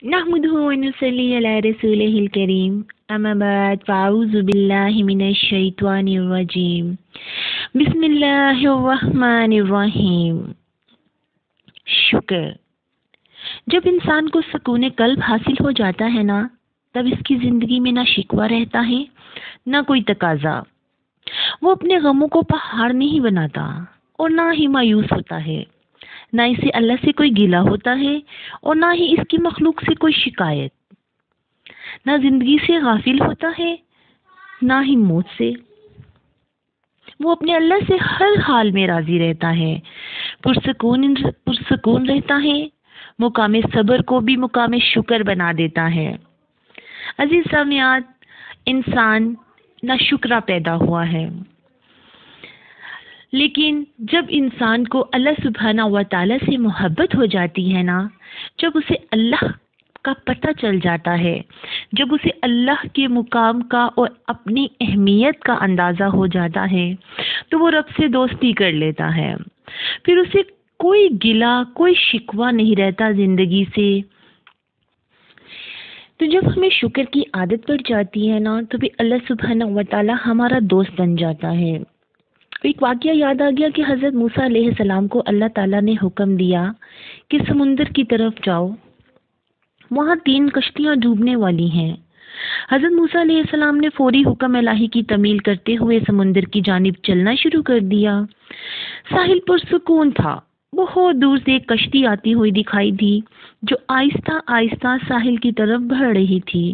نحمده ونصلي على رسوله الكريم اما بعد فاعوذ بالله من الشیطان الرجیم بسم اللہ الرحمن الرحیم۔ شکر۔ جب انسان کو سکون قلب حاصل ہو جاتا ہے نا، تب اس کی زندگی میں نہ شکوہ رہتا ہے نہ کوئی تقاضا۔ وہ اپنے غموں کو پہاڑ نہیں بناتا اور نہ ہی مایوس ہوتا ہے، نہ اسے اللہ سے کوئی گلہ ہوتا ہے اور نہ ہی اس کی مخلوق سے کوئی شکایت، نہ زندگی سے غافل ہوتا ہے نہ ہی موت سے۔ وہ اپنے اللہ سے ہر حال میں راضی رہتا ہے، پرسکون رہتا ہے، مقام صبر کو بھی مقام شکر بنا دیتا ہے۔ عزیز سامعات، انسان ناشکرا پیدا ہوا ہے، لیکن جب انسان کو اللہ سبحانہ و تعالیٰ سے محبت ہو جاتی ہے نا، جب اسے اللہ کا پتہ چل جاتا ہے، جب اسے اللہ کے مقام کا اور اپنی اہمیت کا اندازہ ہو جاتا ہے، تو وہ رب سے دوستی کر لیتا ہے۔ پھر اسے کوئی گلہ، کوئی شکوہ نہیں رہتا زندگی سے۔ تو جب ہمیں شکر کی عادت پڑ جاتی ہے نا، تو بھی اللہ سبحانہ و تعالیٰ ہمارا دوست بن جاتا ہے۔ ایک واقعہ یاد آ گیا کہ حضرت موسیٰ علیہ السلام کو اللہ تعالیٰ نے حکم دیا کہ سمندر کی طرف جاؤ، وہاں 3 کشتیاں ڈوبنے والی ہیں۔ حضرت موسیٰ علیہ السلام نے فوری حکم الہی کی تعمیل کرتے ہوئے سمندر کی جانب چلنا شروع کر دیا۔ ساحل پرسکون تھا۔ بہت دور سے ایک کشتی آتی ہوئی دکھائی دی جو آہستہ آہستہ ساحل کی طرف بڑھ رہی تھی۔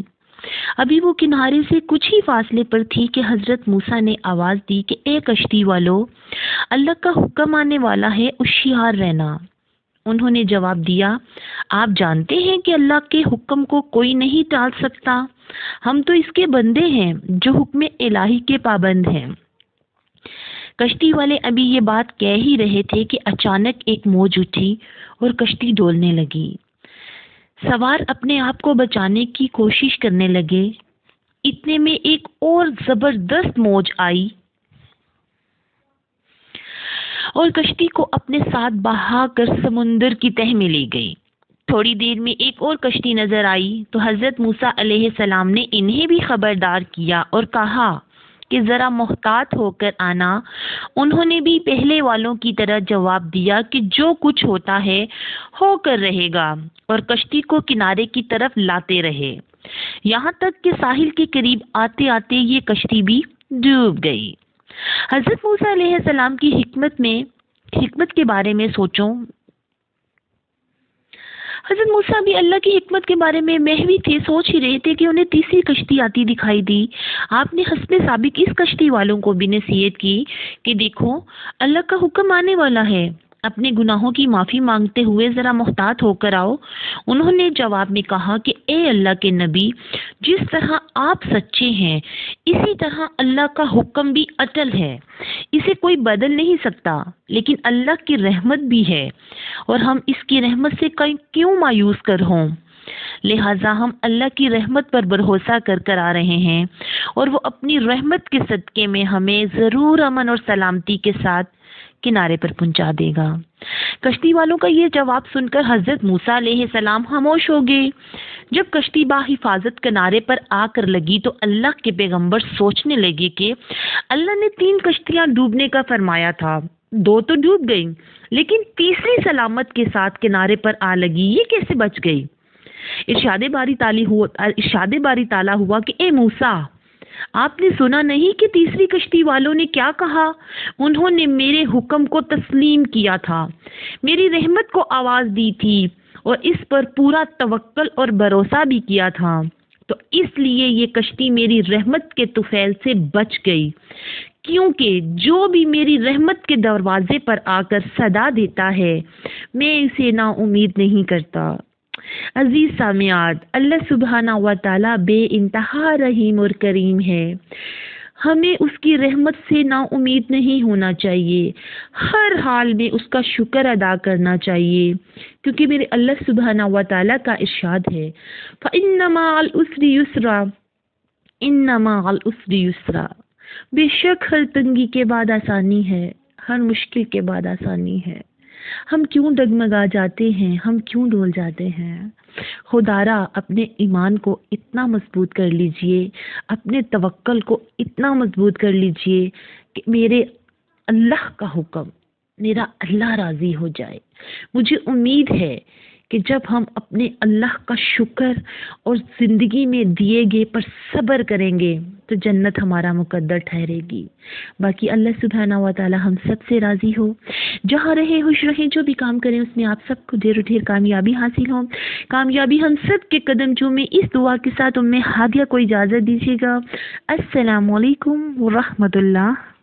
ابھی وہ کنارے سے کچھ ہی فاصلے پر تھی کہ حضرت موسیٰ نے آواز دی کہ اے کشتی والو، اللہ کا حکم آنے والا ہے، ہوشیار رہنا۔ انہوں نے جواب دیا، آپ جانتے ہیں کہ اللہ کے حکم کو کوئی نہیں ٹال سکتا، ہم تو اس کے بندے ہیں جو حکم الہی کے پابند ہیں۔ کشتی والے ابھی یہ بات کہہ ہی رہے تھے کہ اچانک ایک موج اٹھی اور کشتی ڈولنے لگی۔ سوار اپنے آپ کو بچانے کی کوشش کرنے لگے، اتنے میں ایک اور زبردست موج آئی اور کشتی کو اپنے ساتھ بہا کر سمندر کی تہہ میں لے گئی۔ تھوڑی دیر میں ایک اور کشتی نظر آئی تو حضرت موسیٰ علیہ السلام نے انہیں بھی خبردار کیا اور کہا کہ ذرا محتاط ہو کر آنا۔ انہوں نے بھی پہلے والوں کی طرح جواب دیا کہ جو کچھ ہوتا ہے ہو کر رہے گا، اور کشتی کو کنارے کی طرف لاتے رہے، یہاں تک کہ ساحل کے قریب آتے آتے یہ کشتی بھی ڈوب گئی۔ حضرت موسیٰ علیہ السلام کی حکمت کے بارے میں سوچو۔ حضرت موسیٰ بھی اللہ کی حکمت کے بارے میں محوی تھے، سوچ ہی رہے تھے کہ انہیں تیسری کشتی آتی دکھائی دی۔ آپ نے حسب سابق اس کشتی والوں کو بھی نصیحت کی کہ دیکھو، اللہ کا حکم آنے والا ہے، اپنے گناہوں کی معافی مانگتے ہوئے ذرا محتاط ہو کر آؤ۔ انہوں نے جواب میں کہا کہ اے اللہ کے نبی، جس طرح آپ سچے ہیں اسی طرح اللہ کا حکم بھی اٹل ہے، اسے کوئی بدل نہیں سکتا، لیکن اللہ کی رحمت بھی ہے اور ہم اس کی رحمت سے کیوں مایوس کر ہوں؟ لہٰذا ہم اللہ کی رحمت پر بھروسہ کر آ رہے ہیں اور وہ اپنی رحمت کے صدقے میں ہمیں ضرور امن اور سلامتی کے ساتھ کنارے پر پہنچا دے گا۔ کشتی والوں کا یہ جواب سن کر حضرت موسیٰ علیہ السلام خاموش ہو گئے۔ جب کشتی بحفاظت کنارے پر آ کر لگی تو اللہ کے پیغمبر سوچنے لگے کہ اللہ نے 3 کشتیاں ڈوبنے کا فرمایا تھا، 2 تو ڈوب گئیں، لیکن تیسری سلامت کے ساتھ کنارے پر آ لگی، یہ کیسے بچ گئی؟ ارشاد باری تعالیٰ ہوا کہ اے موسیٰ، آپ نے سنا نہیں کہ تیسری کشتی والوں نے کیا کہا؟ انہوں نے میرے حکم کو تسلیم کیا تھا، میری رحمت کو آواز دی تھی اور اس پر پورا توکل اور بھروسہ بھی کیا تھا، تو اس لیے یہ کشتی میری رحمت کے طفیل سے بچ گئی، کیونکہ جو بھی میری رحمت کے دروازے پر آ کر صدا دیتا ہے میں اسے نا امید نہیں کرتا۔ عزیز سامعات، اللہ سبحانہ و تعالیٰ بے انتہا رحیم اور کریم ہے۔ ہمیں اس کی رحمت سے نا امید نہیں ہونا چاہیے، ہر حال میں اس کا شکر ادا کرنا چاہیے، کیونکہ میرے اللہ سبحانہ و تعالیٰ کا ارشاد ہے فَإِنَّ مَعَ الْعُسْرِ يُسْرًا، إِنَّ مَعَ الْعُسْرِ يُسْرًا، بے شک ہر تنگی کے بعد آسانی ہے، ہر مشکل کے بعد آسانی ہے۔ ہم کیوں ڈگمگا جاتے ہیں، ہم کیوں ڈول جاتے ہیں؟ خدارا اپنے ایمان کو اتنا مضبوط کر لیجئے، اپنے توکل کو اتنا مضبوط کر لیجئے کہ میرے اللہ کا حکم، میرا اللہ راضی ہو جائے۔ مجھے امید ہے کہ جب ہم اپنے اللہ کا شکر اور زندگی میں دیے گئے پر صبر کریں گے تو جنت ہمارا مقدر ٹھہرے گی۔ باقی اللہ سبحانہ و تعالی ہم سب سے راضی ہو، جہاں رہیں خوش رہیں، جو بھی کام کریں اس میں آپ سب کو ڈھیر و ڈھیر کامیابی حاصل ہو، کامیابی ہم سب کے قدم چومے۔ اس دعا کے ساتھ ہادیہ کو اجازت دیجیے گا۔ السلام علیکم ورحمۃ اللہ۔